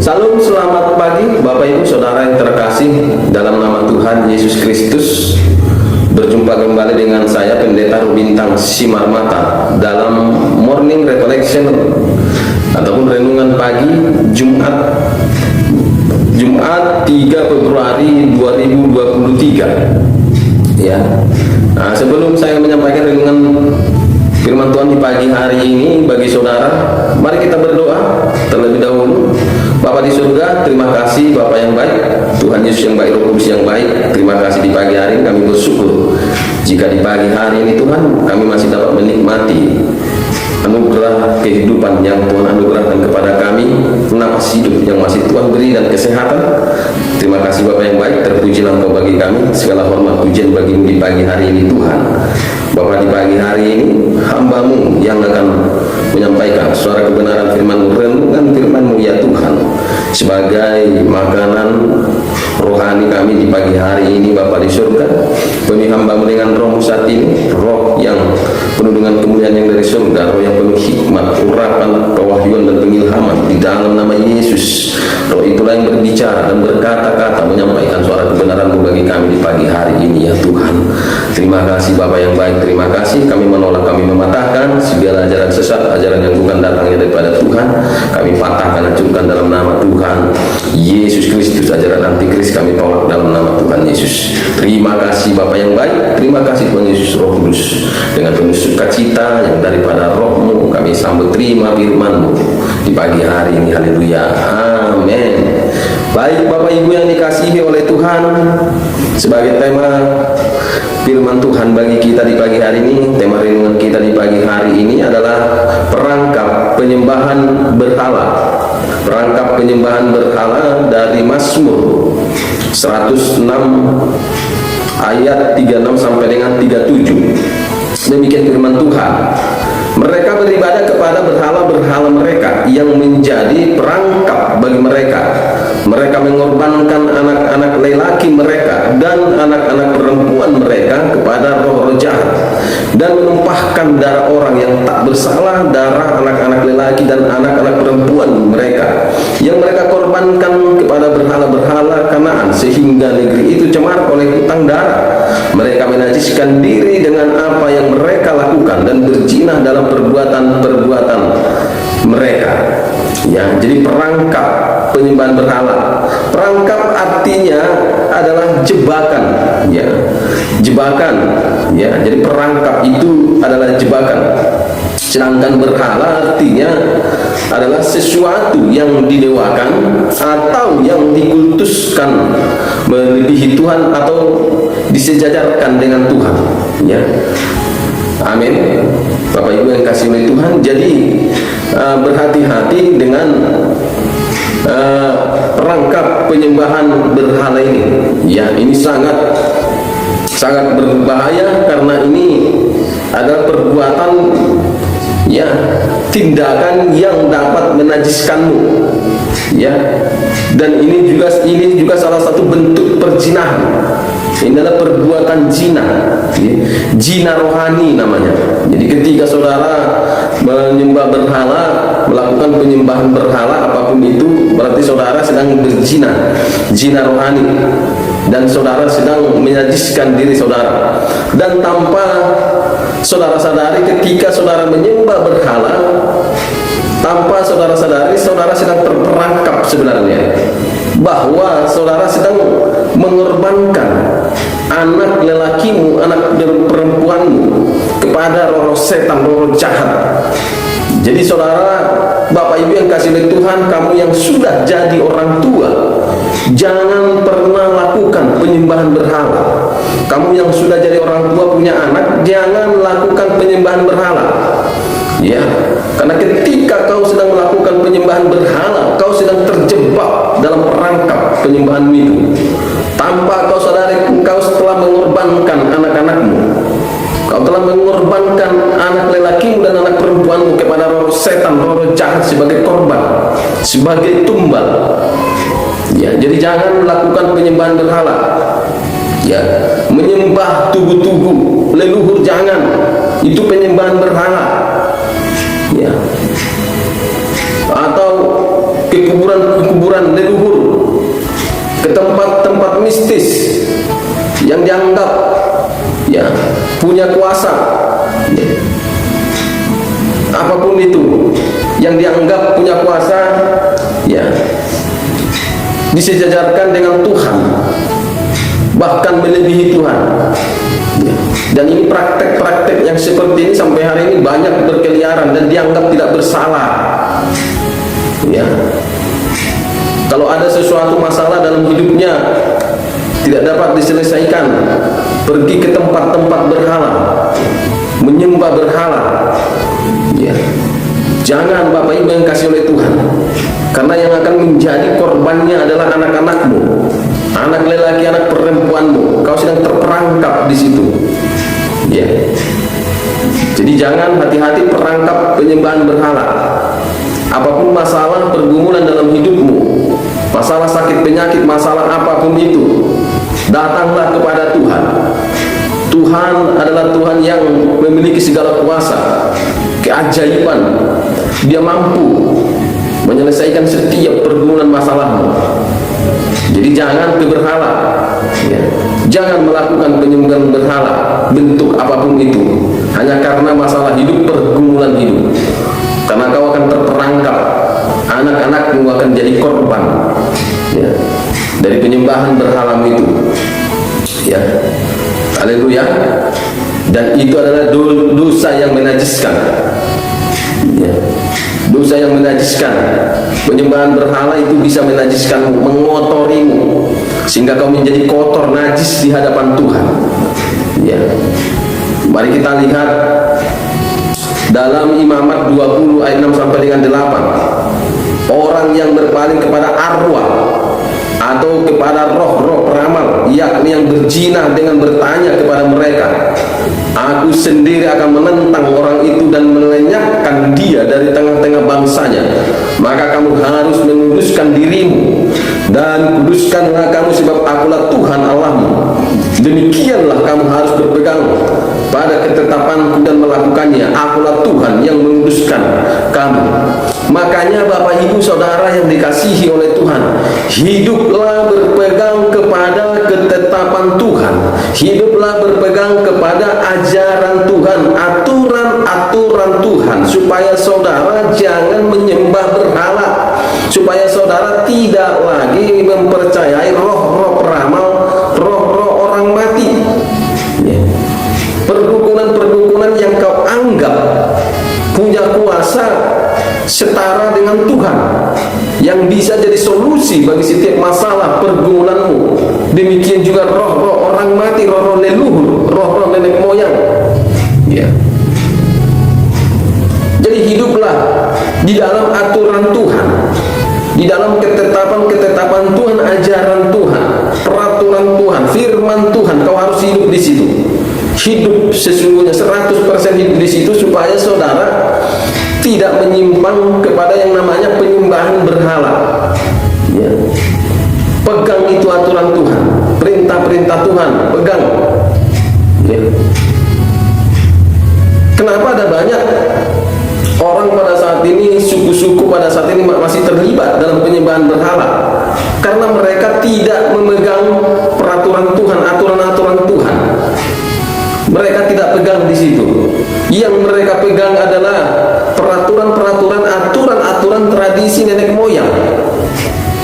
Salam, selamat pagi Bapak Ibu Saudara yang terkasih dalam nama Tuhan Yesus Kristus. Berjumpa kembali dengan saya Pendeta Rubintang Simarmata dalam Morning Recollection ataupun renungan pagi Jumat 3 Februari 2023. Ya. Nah, sebelum saya menyampaikan renungan firman Tuhan di pagi hari ini bagi saudara, mari kita berdoa terlebih dahulu. Bapa di surga, terima kasih Bapa yang baik, Tuhan Yesus yang baik, Roh Kudus yang baik. Terima kasih di pagi hari ini kami bersyukur jika di pagi hari ini Tuhan kami masih dapat menikmati anugerah kehidupan yang Tuhan anugerahkan kepada kami, napas hidup yang masih Tuhan beri dan kesehatan. Terima kasih Bapa yang baik, terpujilah Engkau bagi kami, segala hormat pujian bagimu di pagi hari ini Tuhan. Bapa, di pagi hari ini hamba-Mu yang akan menyampaikan suara kebenaran firman-Mu, renungan firman-Mu ya Tuhan, sebagai makanan rohani kami di pagi hari ini Bapa di surga. Penuhi hamba-Mu dengan roh saat ini, roh yang penuh dengan kemuliaan yang dari surga, roh yang penuh hikmat, urapan, pewahyuan dan pengilhaman di dalam nama Yesus. Roh itulah yang berbicara dan berkata-kata menyampaikan suara kebenaran-Mu bagi kami di pagi hari ini ya Tuhan. Terima kasih Bapa yang baik, terima kasih. Kami menolak, kami mematahkan segala ajaran sesat, ajaran yang bukan datangnya daripada Tuhan. Kami patahkan, hancurkan dalam nama Tuhan Yesus Kristus. Ajaran antikris kami tolak dalam nama Tuhan Yesus. Terima kasih Bapa yang baik, terima kasih Tuhan Yesus Roh Kudus. Dengan penuh sukacita yang daripada Roh-Mu kami sambut terima firman-Mu di pagi hari ini. Haleluya, amin. Baik Bapak Ibu yang dikasihi oleh Tuhan, sebagai tema firman Tuhan bagi kita di pagi hari ini, tema renungan kita di pagi hari ini adalah perangkap penyembahan berhala. Perangkap penyembahan berhala dari Mazmur 106 ayat 36 sampai dengan 37. Demikian firman Tuhan. Mereka beribadah kepada berhala-berhala mereka yang menjadi perangkap bagi mereka. Mereka mengorbankan anak-anak lelaki mereka dan anak-anak perempuan mereka kepada roh-roh jahat, dan menumpahkan darah orang yang tak bersalah, darah anak-anak lelaki dan anak-anak perempuan mereka yang mereka korbankan kepada berhala-berhala Kanaan, sehingga negeri itu cemar oleh hutang darah. Mereka menajiskan diri dengan apa yang mereka lakukan dan berzina dalam perbuatan-perbuatan mereka. Ya, jadi perangkap penyembahan berhala. Perangkap artinya adalah jebakan, ya. Jebakan, ya. Jadi perangkap itu adalah jebakan. Sedangkan berhala artinya adalah sesuatu yang didewakan atau yang dikultuskan melebihi Tuhan atau disejajarkan dengan Tuhan, ya. Amin. Bapak Ibu yang kasih oleh Tuhan, jadi berhati-hati dengan perangkap penyembahan berhala ini. Ya, ini sangat berbahaya karena ini adalah perbuatan, ya, tindakan yang dapat menajiskanmu, ya. Dan ini juga salah satu bentuk perzinahan. Ini adalah perbuatan zina, ya. Zina rohani namanya. Jadi ketika saudara menyembah berhala, melakukan penyembahan berhala apapun itu, berarti saudara sedang berzina, zina rohani, dan saudara sedang menajiskan diri saudara. Dan tanpa saudara sadari, ketika saudara menyembah berhala, tanpa saudara sadari, saudara sedang terperangkap sebenarnya, bahwa saudara sedang mengorbankan anak lelakimu, anak perempuanmu kepada roh setan, roh jahat. Jadi saudara, Bapak Ibu yang kasih oleh Tuhan, kamu yang sudah jadi orang tua, jangan pernah lakukan penyembahan berhala. Kamu yang sudah jadi orang tua punya anak, jangan lakukan penyembahan berhala, ya. Karena ketika kau sedang melakukan penyembahan berhala, kau sedang terjebak dalam perangkap penyembahan itu. Tanpa kau sadari, engkau telah mengorbankan anak-anakmu, kau telah mengorbankan anak lelakimu dan anak perempuanmu kepada roh setan, roh jahat sebagai korban, sebagai tumbal. Ya, jadi jangan melakukan penyembahan berhala. Ya, menyembah tugu-tugu leluhur jangan. Itu penyembahan berhala. Ya. Atau ke kuburan yang dianggap ya punya kuasa, ya, apapun itu yang dianggap punya kuasa, ya, disejajarkan dengan Tuhan, bahkan melebihi Tuhan. Ya. Dan ini praktek-praktek yang seperti ini sampai hari ini banyak berkeliaran dan dianggap tidak bersalah. Ya. Kalau ada sesuatu masalah dalam hidupnya tidak dapat diselesaikan, pergi ke tempat-tempat berhala, menyembah berhala. Ya. Jangan Bapak Ibu yang kasih oleh Tuhan, karena yang akan menjadi korbannya adalah anak-anakmu, anak lelaki, anak perempuanmu. Kau sedang terperangkap di situ. Ya. Jadi jangan, hati-hati perangkap penyembahan berhala. Apapun masalah pergumulan dalam hidupmu, masalah sakit penyakit, masalah apapun itu, datanglah kepada Tuhan. Tuhan adalah Tuhan yang memiliki segala kuasa, keajaiban. Dia mampu menyelesaikan setiap pergumulan masalahmu. Jadi jangan ke berhala, ya. Jangan melakukan penyembahan berhala bentuk apapun itu hanya karena masalah hidup, pergumulan hidup, karena kau akan terperangkap, anak-anakmu akan jadi korban, ya, dari penyembahan berhalamu itu, ya. Haleluya. Dan itu adalah dosa yang menajiskan, ya. Dosa yang menajiskan. Penyembahan berhala itu bisa menajiskanmu, mengotorimu, sehingga kau menjadi kotor, najis di hadapan Tuhan. Ya. Mari kita lihat dalam Imamat 20 ayat 6 sampai dengan 8. Orang yang berpaling kepada arwah atau kepada roh-roh peramal, yakni yang berzina, dengan bertanya kepada mereka, aku sendiri akan menentang orang itu dan melenyapkan dia dari tengah-tengah bangsanya. Maka kamu harus menguduskan dirimu dan kuduskanlah kamu, sebab akulah Tuhan Allahmu. Demikianlah kamu harus berpegang pada ketetapanku dan melakukannya. Akulah Tuhan yang menguduskan kamu. Makanya Bapak Ibu Saudara yang dikasihi oleh Tuhan, hiduplah berpegang kepada ketetapan Tuhan, hiduplah berpegang kepada ajaran Tuhan, aturan-aturan Tuhan, supaya saudara jangan menyembah berhala, supaya saudara tidak lagi mempercayai roh-roh peramal, roh-roh orang mati, ya. Perdukunan-perdukunan yang kau anggap punya kuasa setara dengan Tuhan, yang bisa jadi solusi bagi setiap masalah pergumulanmu. Demikian juga roh-roh orang mati, roh-roh leluhur, roh-roh nenek moyang, ya. Jadi hiduplah di dalam aturan Tuhan, di dalam ketetapan-ketetapan Tuhan, ajaran Tuhan, peraturan Tuhan, firman Tuhan. Kau harus hidup di situ. Hidup sesungguhnya 100% hidup di situ, supaya saudara tidak menyimpang kepada yang namanya penyembahan berhala, ya. Pegang itu aturan Tuhan, perintah-perintah Tuhan, pegang, ya. Kenapa ada banyak orang pada saat ini, suku-suku pada saat ini masih terlibat dalam penyembahan berhala? Karena mereka tidak memegang peraturan Tuhan, aturan-aturan Tuhan. Mereka tidak pegang di situ. Yang mereka pegang adalah peraturan-peraturan, aturan-aturan tradisi nenek moyang,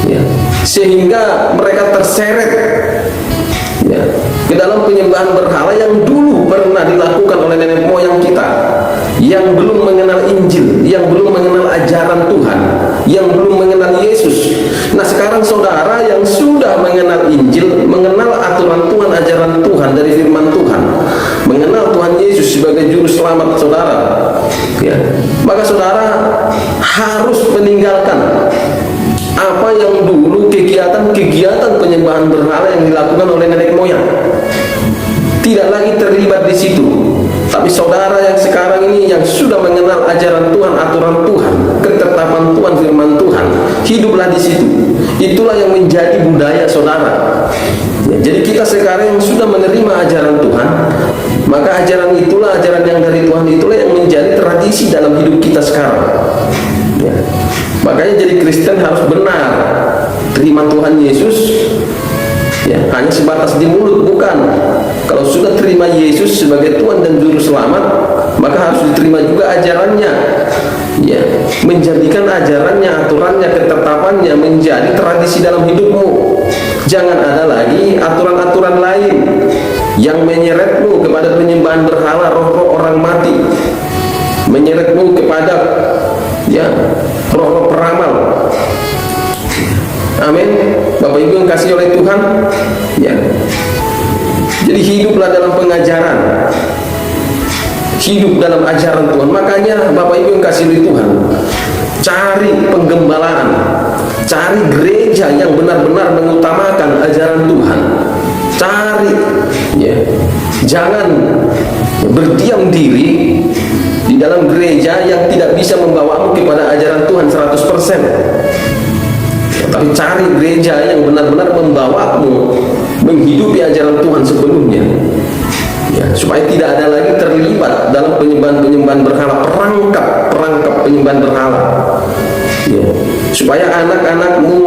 ya. Sehingga mereka terseret, ya, ke dalam penyembahan berhala yang dulu pernah dilakukan oleh nenek moyang kita, yang belum mengenal Injil, yang belum mengenal ajaran Tuhan, yang belum mengenal Yesus. Nah, sekarang saudara yang sudah mengenal Injil, mengenal aturan Tuhan, ajaran Tuhan dari firman Tuhan, mengenal Tuhan Yesus sebagai juru selamat saudara, ya, maka saudara harus meninggalkan apa yang dulu kegiatan-kegiatan penyembahan berhala yang dilakukan oleh nenek moyang. Tidak lagi terlibat di situ. Tapi saudara yang sekarang ini, yang sudah mengenal ajaran Tuhan, aturan Tuhan, ketetapan Tuhan, firman Tuhan, hiduplah di situ. Itulah yang menjadi budaya saudara, ya. Jadi kita sekarang yang sudah menerima ajaran Tuhan, maka ajaran itulah, ajaran yang dari Tuhan itulah yang menjadi tradisi dalam hidup kita sekarang, ya. Makanya jadi Kristen harus benar, terima Tuhan Yesus, Ya, hanya sebatas di mulut, bukan. Kalau sudah terima Yesus sebagai Tuhan dan Juru Selamat, maka harus diterima juga ajarannya. Ya, menjadikan ajarannya, aturannya, ketetapannya menjadi tradisi dalam hidupmu. Jangan ada lagi aturan-aturan lain yang menyeretmu kepada penyembahan berhala, roh-roh orang mati, menyeretmu kepada ya roh-roh peramal. Amin. Bapak Ibu yang kasih oleh Tuhan, ya. Jadi hiduplah dalam pengajaran, hidup dalam ajaran Tuhan. Makanya Bapak Ibu yang kasih oleh Tuhan, cari penggembalaan, cari gereja yang benar-benar mengutamakan ajaran Tuhan. Cari, ya. Jangan berdiam diri di dalam gereja yang tidak bisa membawamu kepada ajaran Tuhan 100%. Tapi cari gereja yang benar-benar membawamu menghidupi ajaran Tuhan sepenuhnya, ya, supaya tidak ada lagi terlibat dalam penyembahan-penyembahan berhala, perangkap penyembahan berhala, ya, supaya anak-anakmu,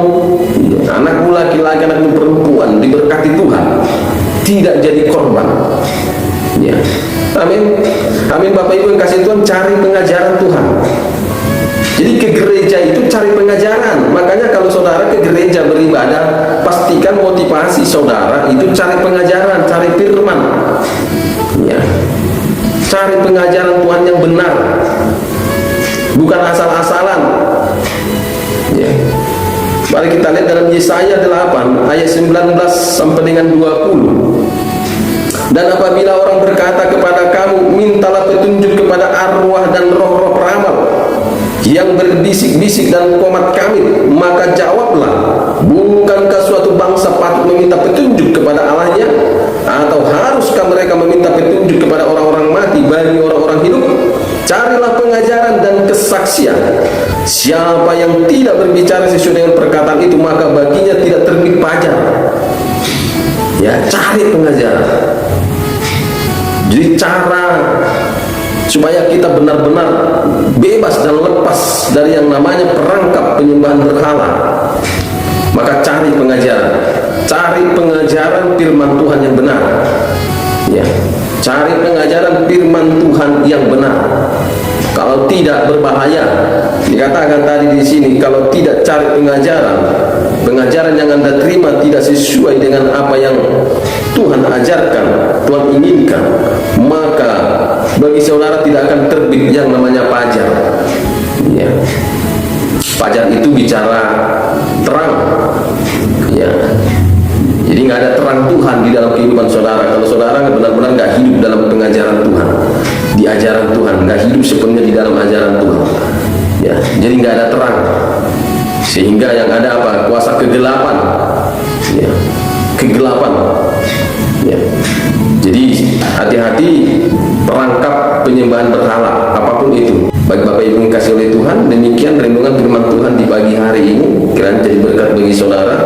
ya, anakmu laki-laki, anakmu perempuan diberkati Tuhan, tidak jadi korban, ya. Amin. Amin. Bapak Ibu yang kasih Tuhan, cari pengajaran Tuhan. Jadi ke gereja itu cari pengajaran. Makanya kalau saudara ke gereja beribadah, pastikan motivasi saudara itu cari pengajaran, cari firman, ya. Cari pengajaran Tuhan yang benar, bukan asal-asalan, ya. Mari kita lihat dalam Yesaya 8 ayat 19 sampai dengan 20. Dan apabila orang berkata kepada kamu, mintalah petunjuk kepada arwah dan roh-roh peramal yang berbisik-bisik dan komat kamit, maka jawablah, bukankah suatu bangsa patut meminta petunjuk kepada Allahnya? Atau haruskah mereka meminta petunjuk kepada orang-orang mati bagi orang-orang hidup? Carilah pengajaran dan kesaksian. Siapa yang tidak berbicara sesuai dengan perkataan itu, maka baginya tidak terbit pajar. Ya, cari pengajaran. Jadi cara supaya kita benar-benar bebas dan lepas dari yang namanya perangkap penyembahan berhala, maka cari pengajaran, cari pengajaran firman Tuhan yang benar, ya, cari pengajaran firman Tuhan yang benar. Kalau tidak, berbahaya. Dikatakan tadi di sini, kalau tidak cari pengajaran yang Anda terima tidak sesuai dengan apa yang Tuhan ajarkan, Tuhan inginkan, maka bagi saudara tidak akan terbit yang namanya pajar, ya. Pajar itu bicara terang, ya. Jadi nggak ada terang Tuhan di dalam kehidupan saudara kalau saudara benar-benar nggak hidup dalam pengajaran Tuhan, di ajaran Tuhan, nggak hidup sepenuhnya di dalam ajaran Tuhan, ya. Jadi nggak ada terang, sehingga yang ada apa? Kuasa kegelapan, ya. Kegelapan, ya. Jadi hati-hati perangkap penyembahan berhala apapun itu. Bagi Bapak Ibu yang kasih oleh Tuhan, demikian renungan firman Tuhan di pagi hari ini, kiranya jadi berkat bagi saudara.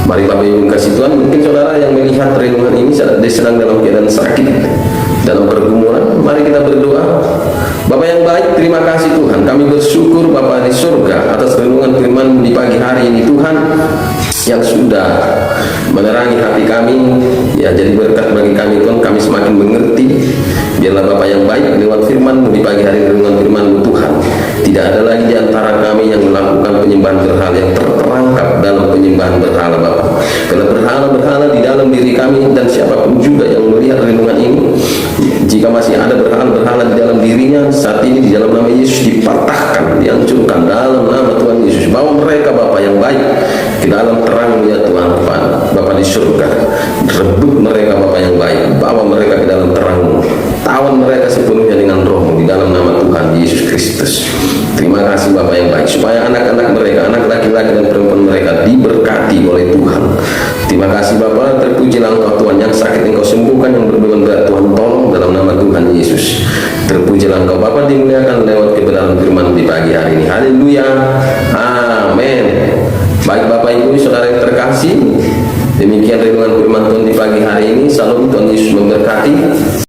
Mari Bapak Ibu yang kasih Tuhan, mungkin saudara yang melihat renungan ini sedang dalam keadaan sakit, dalam pergumulan, mari kita berdoa. Bapak yang baik, terima kasih Tuhan, kami bersyukur Bapa di surga atas renungan firman di pagi hari ini Tuhan, yang sudah menerangi hati kami, ya, jadi berkat bagi kami Tuhan. Kami semakin mengerti. Biarlah Bapa yang baik lewat firman-Mu di pagi hari, renungan firman-Mu Tuhan, tidak ada lagi di antara kami yang melakukan penyembahan berhala, yang terperangkap dalam penyembahan berhala Bapa. Karena berhala-berhala di dalam diri kami, dan siapapun juga yang melihat renungan ini, jika masih ada berhala-berhala di dalam dirinya, saat ini di dalam nama Yesus dipatahkan, dihancurkan dalam nama Tuhan Yesus. Bawa mereka Bapa yang baik ke dalam terang ya Tuhan, Bapa di surga. Rebut mereka Bapa yang baik, bawa mereka ke dalam terang, tawan mereka sepenuhnya dengan Roh-Mu di dalam nama Tuhan Yesus Kristus. Terima kasih Bapa yang baik, supaya anak-anak mereka, anak laki-laki dan perempuan mereka diberkati oleh Tuhan. Terima kasih Bapa, terpujilah Engkau Tuhan, yang sakit Engkau sembuhkan, yang berbeban berat Tuhan tolong dalam nama Tuhan Yesus. Terpujilah Engkau Bapa, dimuliakan lewat kebenaran firman di pagi hari ini. Haleluya, amin. Baik Bapak Ibu saudara yang terkasih, demikian renungan firman Tuhan di pagi hari ini. Salam, Tuhan Yesus memberkati.